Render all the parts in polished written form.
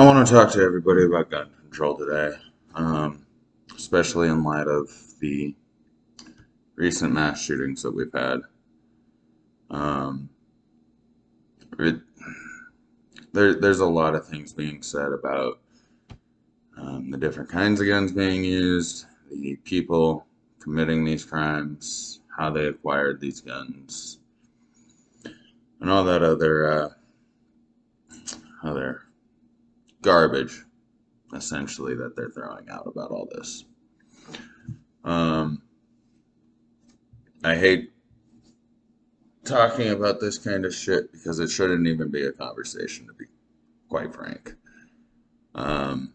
I want to talk to everybody about gun control today, especially in light of the recent mass shootings that we've had. Um, it, there's a lot of things being said about the different kinds of guns being used, the people committing these crimes, how they acquired these guns, and all that other garbage, essentially, that they're throwing out about all this. Um, I hate talking about this kind of shit because it shouldn't even be a conversation, to be quite frank. Um,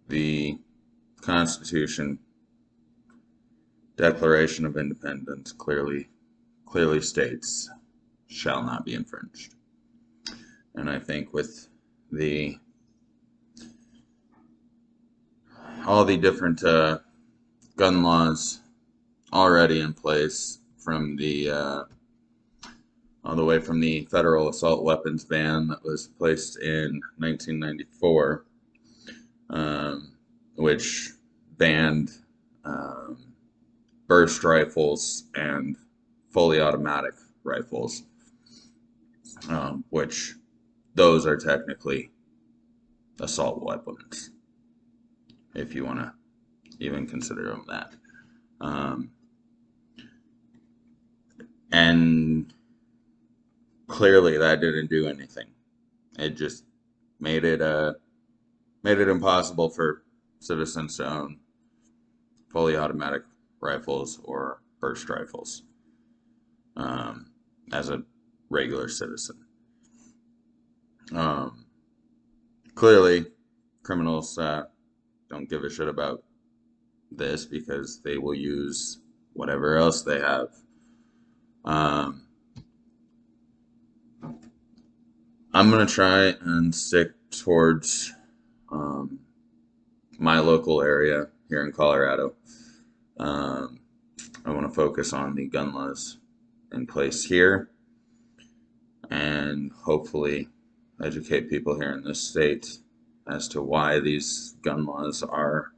the Constitution, Declaration of Independence clearly states shall not be infringed. And I think with the all the different gun laws already in place, from the all the way from the federal assault weapons ban that was placed in 1994, which banned burst rifles and fully automatic rifles, which those are technically assault weapons, if you want to even consider them that. And clearly that didn't do anything. It just made it impossible for citizens to own fully automatic rifles or burst rifles as a regular citizen. Clearly, criminals don't give a shit about this because they will use whatever else they have. I'm going to try and stick towards my local area here in Colorado. I want to focus on the gun laws in place here and hopefully educate people here in this state as to why these gun laws are,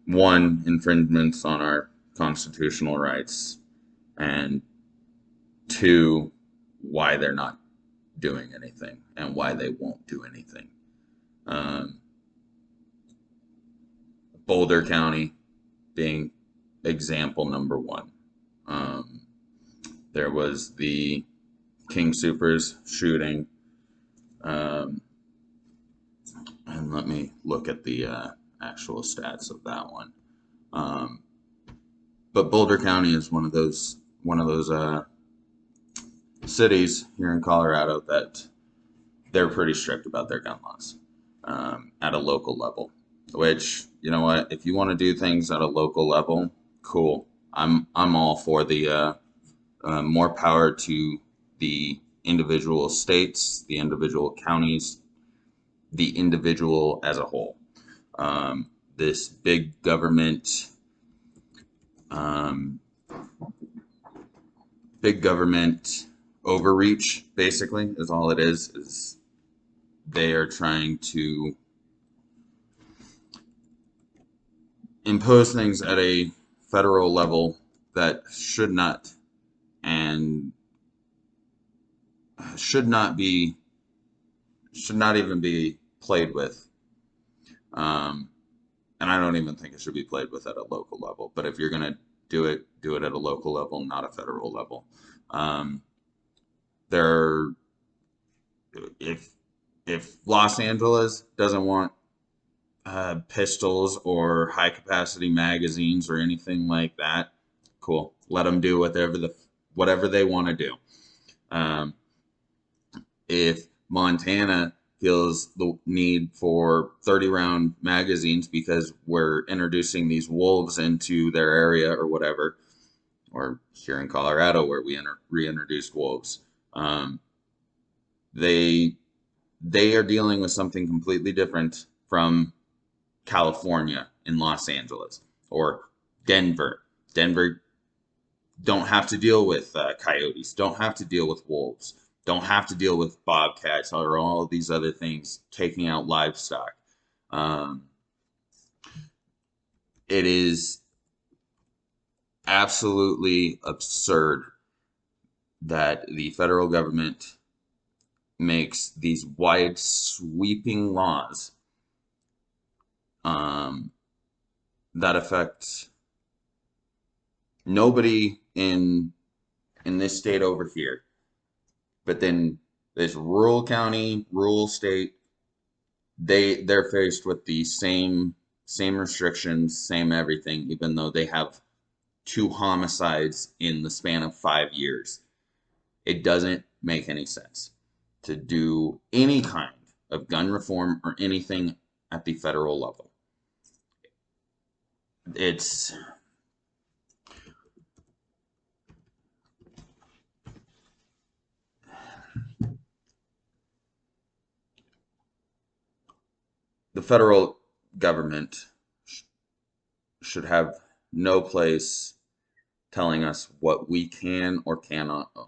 one, infringements on our constitutional rights, and two, why they're not doing anything and why they won't do anything. Boulder County being example number one. There was the King Soopers shooting, and let me look at the actual stats of that one. But Boulder County is one of those cities here in Colorado that they're pretty strict about their gun laws at a local level. Which, you know what, if you want to do things at a local level, cool. I'm all for the more power to the individual states, the individual counties, the individual as a whole. This big government, overreach, basically, is all it is they are trying to impose things at a federal level that should not even be played with. And I don't even think it should be played with at a local level. But if you're going to do it at a local level, not a federal level. If Los Angeles doesn't want pistols or high capacity magazines or anything like that, cool. Let them do whatever they want to do. If Montana feels the need for 30-round magazines because we're introducing these wolves into their area or whatever, or here in Colorado where we reintroduced wolves, they are dealing with something completely different from California in Los Angeles or Denver. Denver don't have to deal with coyotes, don't have to deal with wolves. don't have to deal with bobcats or all of these other things taking out livestock. Um, it is absolutely absurd that the federal government makes these wide sweeping laws um, that affect nobody in this state over here, but then this rural county, rural state, they're faced with the same restrictions, same everything, even though they have two homicides in the span of 5 years. It doesn't make any sense to do any kind of gun reform or anything at the federal level. It's the federal government should have no place telling us what we can or cannot own.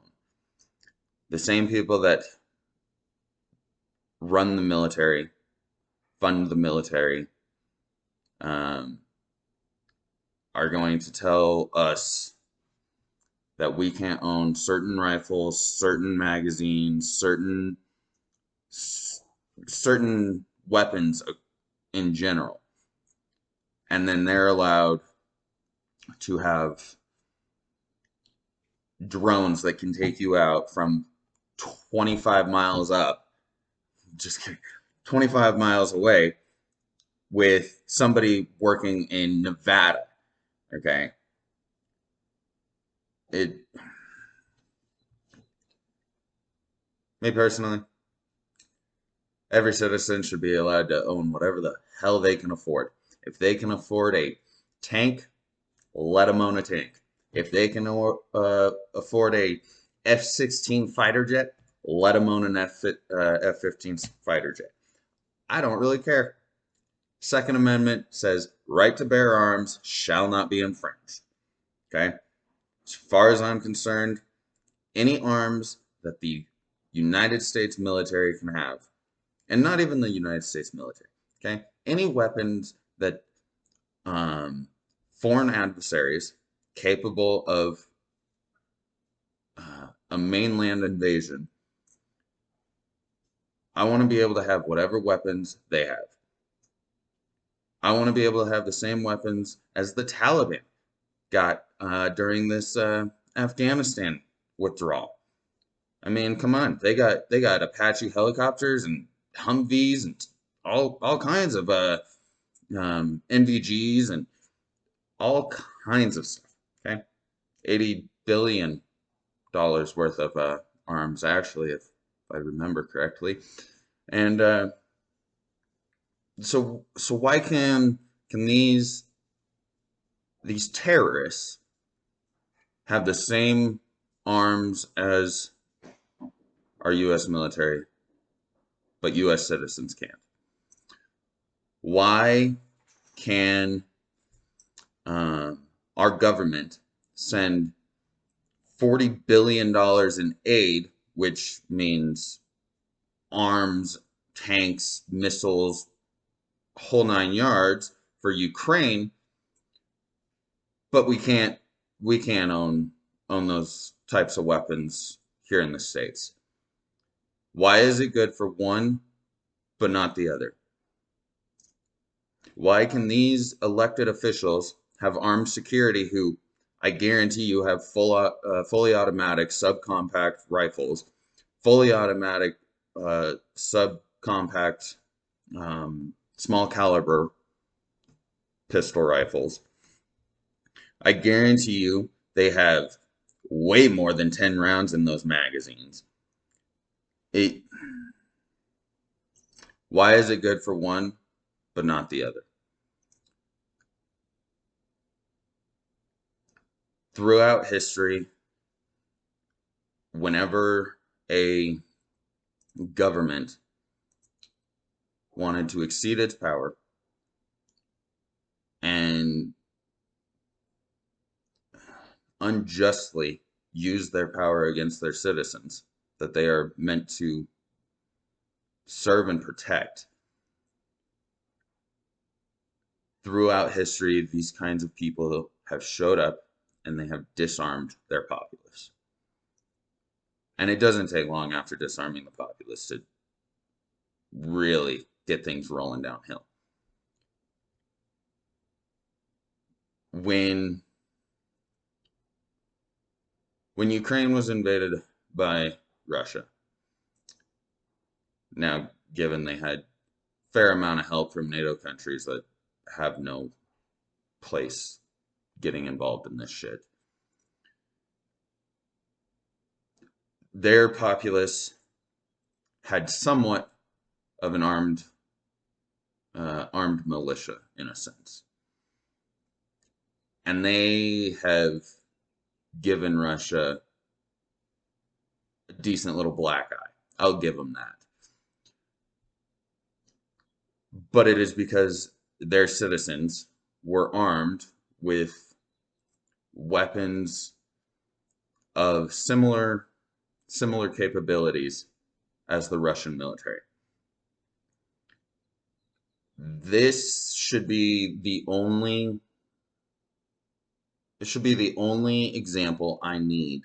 The same people that run the military, fund the military, um, are going to tell us that we can't own certain rifles, certain magazines, certain weapons in general. And then they're allowed to have drones that can take you out from 25 miles up, just kidding, 25 miles away with somebody working in Nevada. Okay. It, me personally, every citizen should be allowed to own whatever the hell they can afford. If they can afford a tank, let them own a tank. If they can afford a F-16 fighter jet, let them own an F-15 fighter jet. I don't really care. Second Amendment says right to bear arms shall not be infringed. Okay? As far as I'm concerned, any arms that the United States military can have, and not even the United States military, okay? Any weapons that foreign adversaries capable of a mainland invasion, I want to be able to have whatever weapons they have. I want to be able to have the same weapons as the Taliban got during this Afghanistan withdrawal. I mean, come on, they got Apache helicopters and Humvees and all kinds of NVGs and all kinds of stuff. Okay, $80 billion worth of arms, actually, if I remember correctly. And so why can these terrorists have the same arms as our U.S. military, but U.S. citizens can't? Why can uh, our government send $40 billion in aid, which means arms, tanks, missiles, whole 9 yards for Ukraine, but we can't own those types of weapons here in the States? Why is it good for one but not the other? Why can these elected officials have armed security who I guarantee you have fully automatic subcompact rifles, fully automatic subcompact small caliber pistol rifles? I guarantee you they have way more than 10 rounds in those magazines. It, why is it good for one but not the other? Throughout history, whenever a government wanted to exceed its power and unjustly use their power against their citizens, that they are meant to serve and protect. Throughout history, these kinds of people have showed up and they have disarmed their populace. And it doesn't take long after disarming the populace to really get things rolling downhill. When Ukraine was invaded by Russia, now given they had fair amount of help from NATO countries that have no place getting involved in this shit, their populace had somewhat of an armed militia in a sense, and they have given Russia a decent little black eye. I'll give them that. But it is because their citizens were armed with weapons of similar capabilities as the Russian military. This should be the only example I need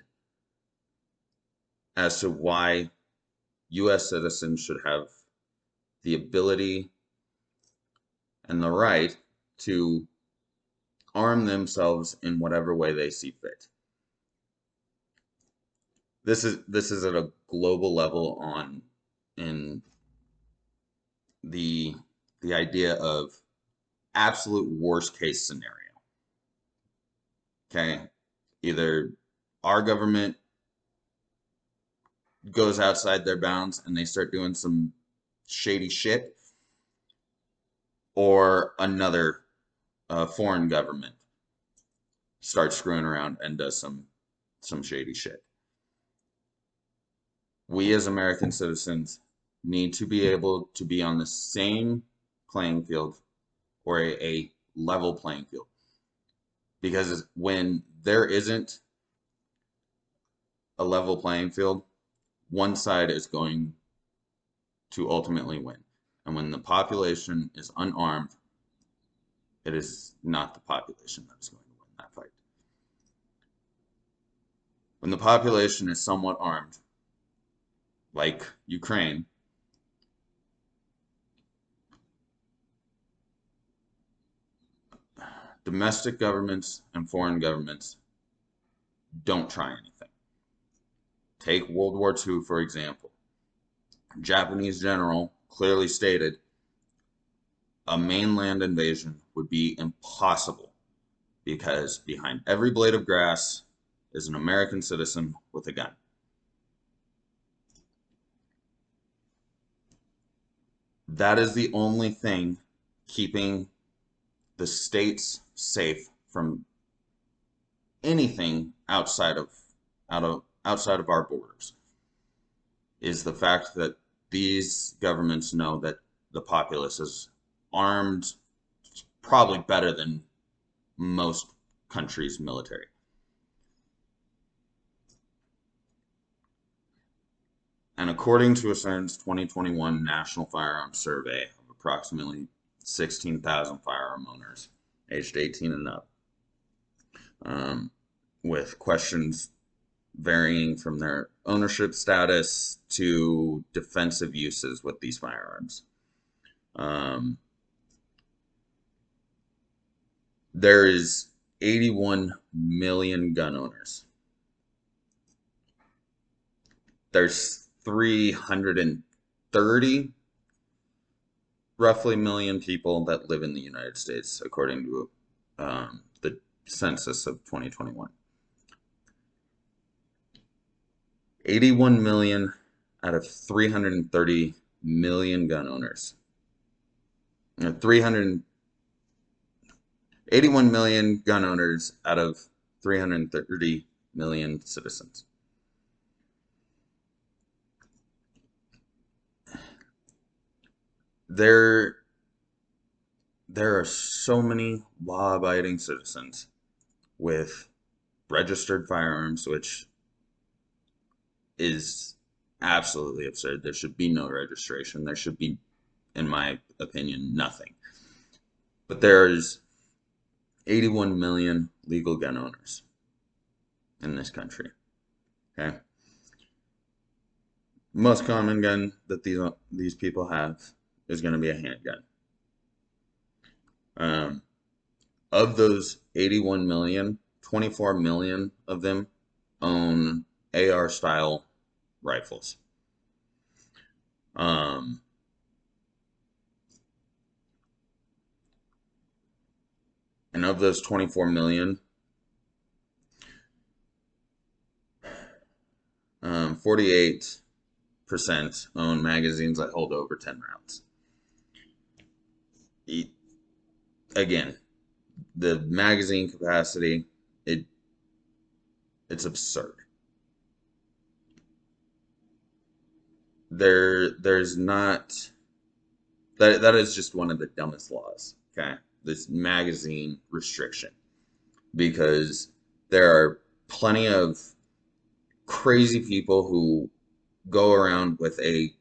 as to why US citizens should have the ability and the right to arm themselves in whatever way they see fit. This is at a global level in the idea of absolute worst case scenario. Okay, either our government goes outside their bounds and they start doing some shady shit, or another foreign government starts screwing around and does some shady shit. We as American citizens need to be able to be on the same playing field, or a level playing field. Because when there isn't a level playing field, one side is going to ultimately win. And when the population is unarmed, it is not the population that is going to win that fight. When the population is somewhat armed, like Ukraine, domestic governments and foreign governments don't try anything. Take World War II, for example. A Japanese general clearly stated a mainland invasion would be impossible because behind every blade of grass is an American citizen with a gun. That is the only thing keeping the states safe from anything outside of our borders, is the fact that these governments know that the populace is armed probably better than most countries' military. And according to a CERN's 2021 National Firearms Survey of approximately 16,000 firearm owners aged 18 and up, with questions varying from their ownership status to defensive uses with these firearms. There is 81 million gun owners. There's 330 roughly million people that live in the United States, according to the census of 2021. 81 million out of 330 million gun owners. 81 million gun owners out of 330 million citizens. There are so many law-abiding citizens with registered firearms, which is absolutely absurd. There should be no registration. There should be, in my opinion, nothing. But there's 81 million legal gun owners in this country. Okay. Most common gun that these people have is going to be a handgun. Um, of those 81 million, 24 million of them own AR style rifles. Um, and of those 24 million, 48% own magazines that hold over 10 rounds. Again, the magazine capacity, it's absurd. There's not that is just one of the dumbest laws, okay? This magazine restriction, because there are plenty of crazy people who go around with a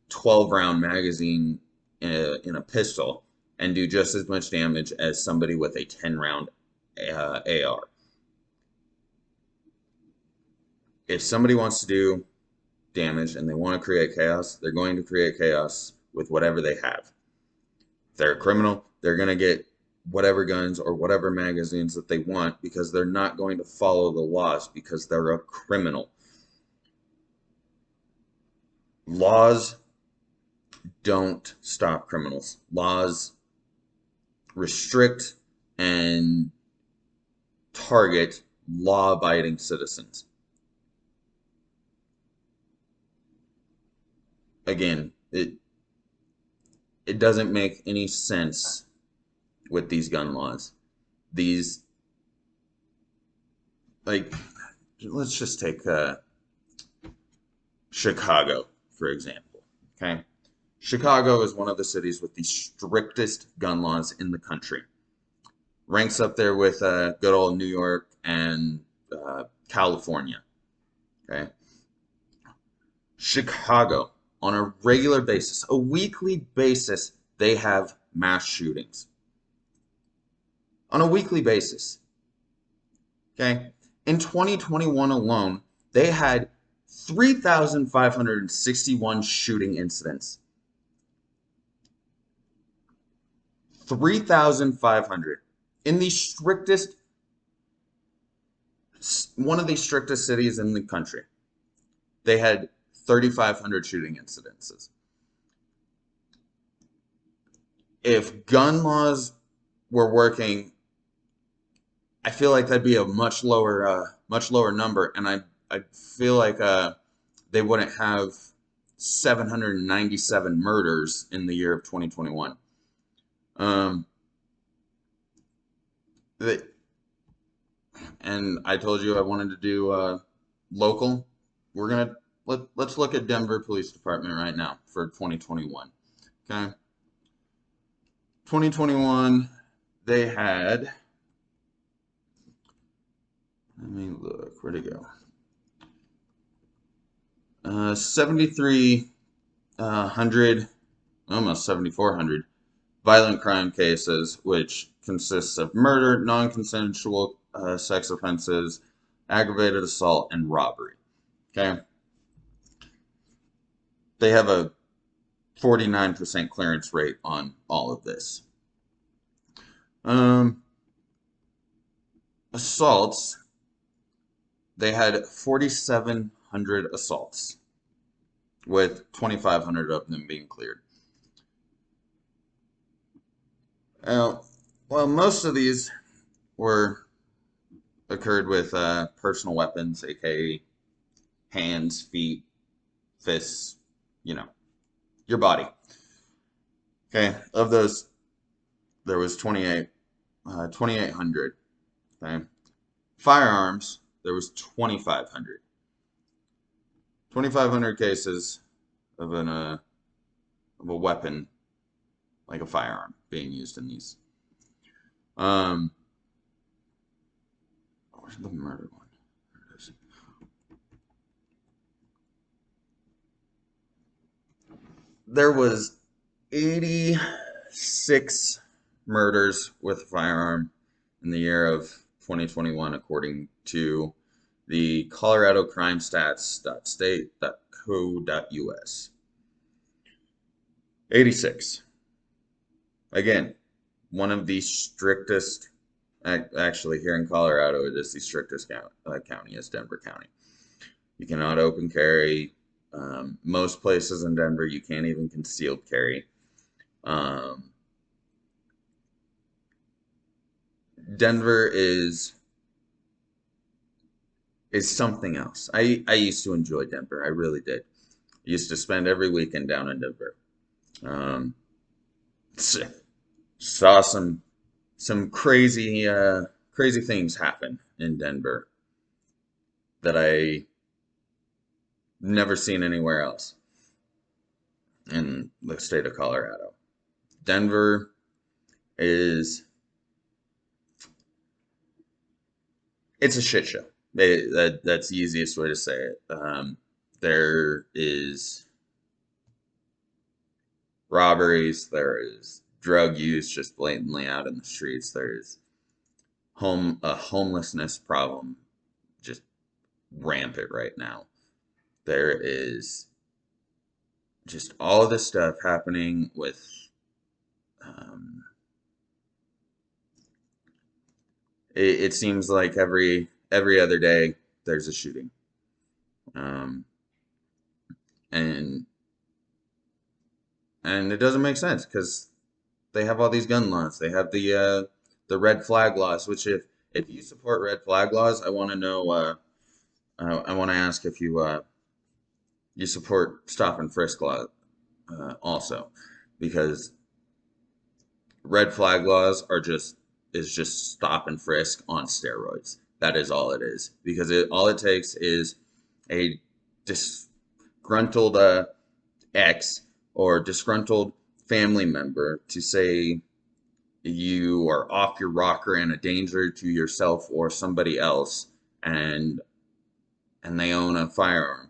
12 round magazine in a pistol and do just as much damage as somebody with a 10 round AR. If somebody wants to do damage and they want to create chaos, they're going to create chaos with whatever they have. If they're a criminal, they're going to get whatever guns or whatever magazines that they want, because they're not going to follow the laws because they're a criminal. Laws don't stop criminals. Laws restrict and target law-abiding citizens. Again, it doesn't make any sense with these gun laws. These, like, let's just take Chicago, for example. Okay, Chicago is one of the cities with the strictest gun laws in the country. Ranks up there with good old New York and California. Okay, Chicago, on a regular basis, a weekly basis, they have mass shootings. On a weekly basis. Okay, in 2021 alone, they had 3,561 shooting incidents. 3,500 in the strictest, one of the strictest cities in the country. They had 3,500 shooting incidences. If gun laws were working, I feel like that'd be a much lower number, and I feel like they wouldn't have 797 murders in the year of 2021. And I told you I wanted to do local. Let's look at Denver Police Department right now for 2021. Okay, 2021 they had. Let me look. Where'd it go? 7,300, almost 7,400 violent crime cases, which consists of murder, non-consensual sex offenses, aggravated assault, and robbery. Okay, they have a 49% clearance rate on all of this. Assaults, they had 4,700 assaults, with 2,500 of them being cleared. Well, most of these occurred with personal weapons, aka hands, feet, fists, your body. Okay, of those, there was 2,800. Okay, firearms, there was 2,500. 2,500 cases of a weapon, like a firearm, being used in these. Where's the murder one? There it is. there was 86 murders with a firearm in the year of 2021, according to the Colorado Crime Stats.state.co.us. 86. Again, one of the strictest, actually here in Colorado, it is the strictest county is Denver County. You cannot open carry. Most places in Denver, you can't even concealed carry. Denver is something else. I used to enjoy Denver. I really did. I used to spend every weekend down in Denver. Um, saw some crazy things happen in Denver that I never seen anywhere else in the state of Colorado. Denver is it's a shit show. That's the easiest way to say it. There is robberies, there is drug use just blatantly out in the streets. There's a homelessness problem just rampant right now. There is just all of this stuff happening with um, it seems like every other day there's a shooting. Um, and and it doesn't make sense because they have all these gun laws. They have the red flag laws. Which if you support red flag laws, I want to know. I want to ask if you support stop and frisk law also, because red flag laws is just stop and frisk on steroids. That is all it is. Because all it takes is a disgruntled ex or disgruntled family member to say you are off your rocker and a danger to yourself or somebody else, and they own a firearm,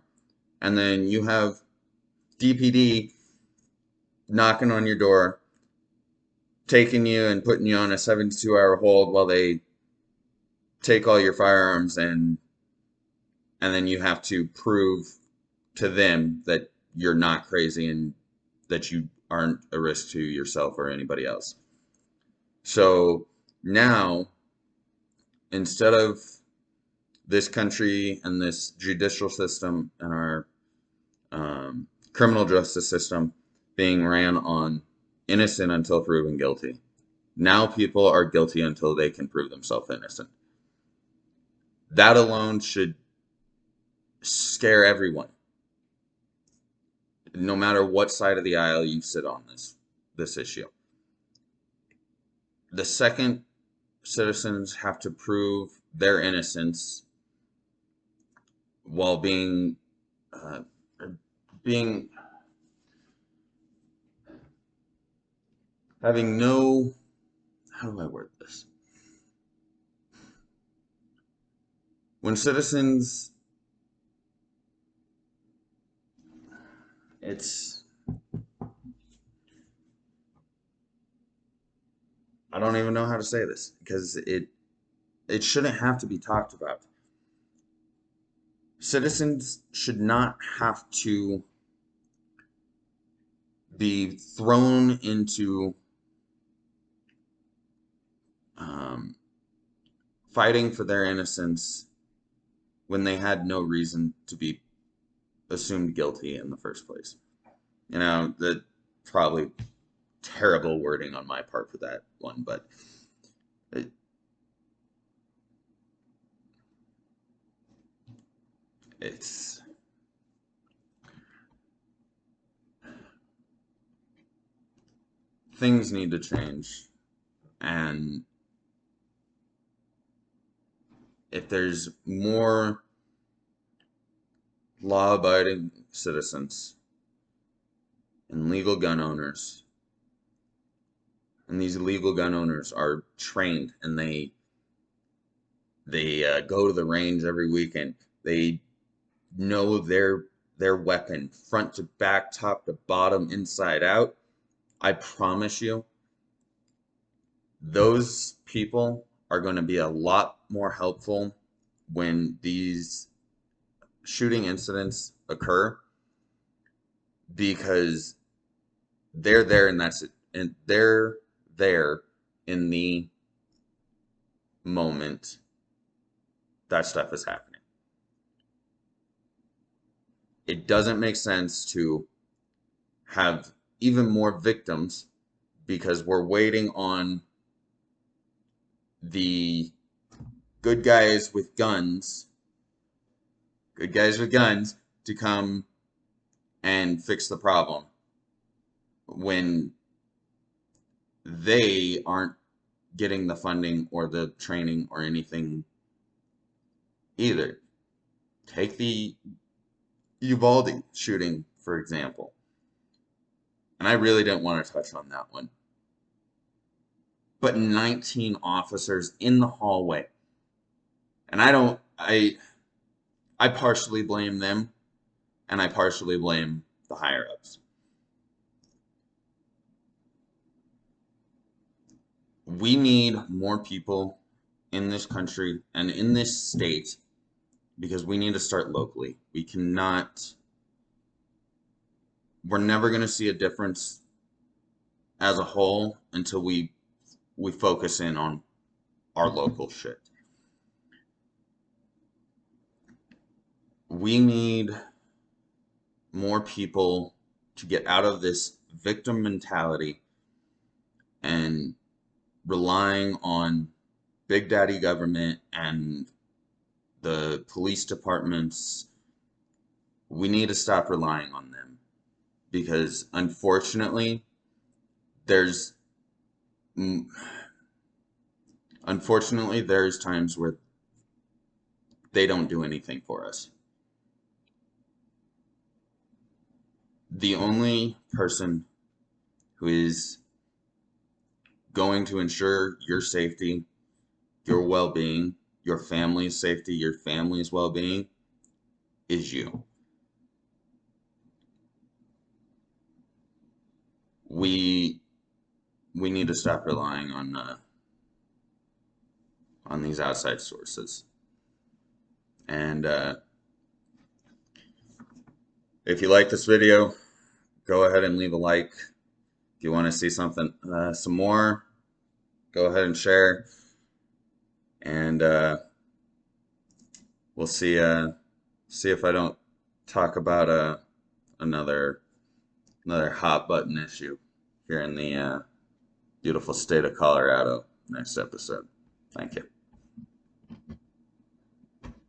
and then you have DPD knocking on your door, taking you and putting you on a 72-hour hold while they take all your firearms, and then you have to prove to them that you're not crazy and that you aren't a risk to yourself or anybody else. So now, instead of this country and this judicial system and our criminal justice system being ran on innocent until proven guilty, now people are guilty until they can prove themselves innocent. That alone should scare everyone, no matter what side of the aisle you sit on this issue. The second citizens have to prove their innocence while uh, being having no, how do I word this? When citizens, it's, I don't even know how to say this because it shouldn't have to be talked about. Citizens should not have to be thrown into um, fighting for their innocence when they had no reason to be assumed guilty in the first place. You know, that probably terrible wording on my part for that one, but it, it's things need to change, and if there's more law-abiding citizens and legal gun owners, and these legal gun owners are trained and they go to the range every weekend, they know their their weapon front to back, top to bottom, inside out, I promise you, those people are going to be a lot more helpful when these shooting incidents occur, because they're there and that's it. And they're there in the moment that stuff is happening. It doesn't make sense to have even more victims because we're waiting on the good guys with guns, to come and fix the problem when they aren't getting the funding or the training or anything either. Take the Uvalde shooting, for example. And I really didn't want to touch on that one. But 19 officers in the hallway. And I partially blame them, and I partially blame the higher ups. We need more people in this country and in this state because we need to start locally. We're never going to see a difference as a whole until we focus in on our local shit. We need more people to get out of this victim mentality and relying on big daddy government and the police departments. We need to stop relying on them because unfortunately there's times where they don't do anything for us. The only person who is going to ensure your safety, your well-being, your family's safety, your family's well-being is you. We need to stop relying on these outside sources. And if you like this video, go ahead and leave a like. If you want to see something, some more, go ahead and share. And we'll see if I don't talk about another hot button issue here in the beautiful state of Colorado next episode. Thank you.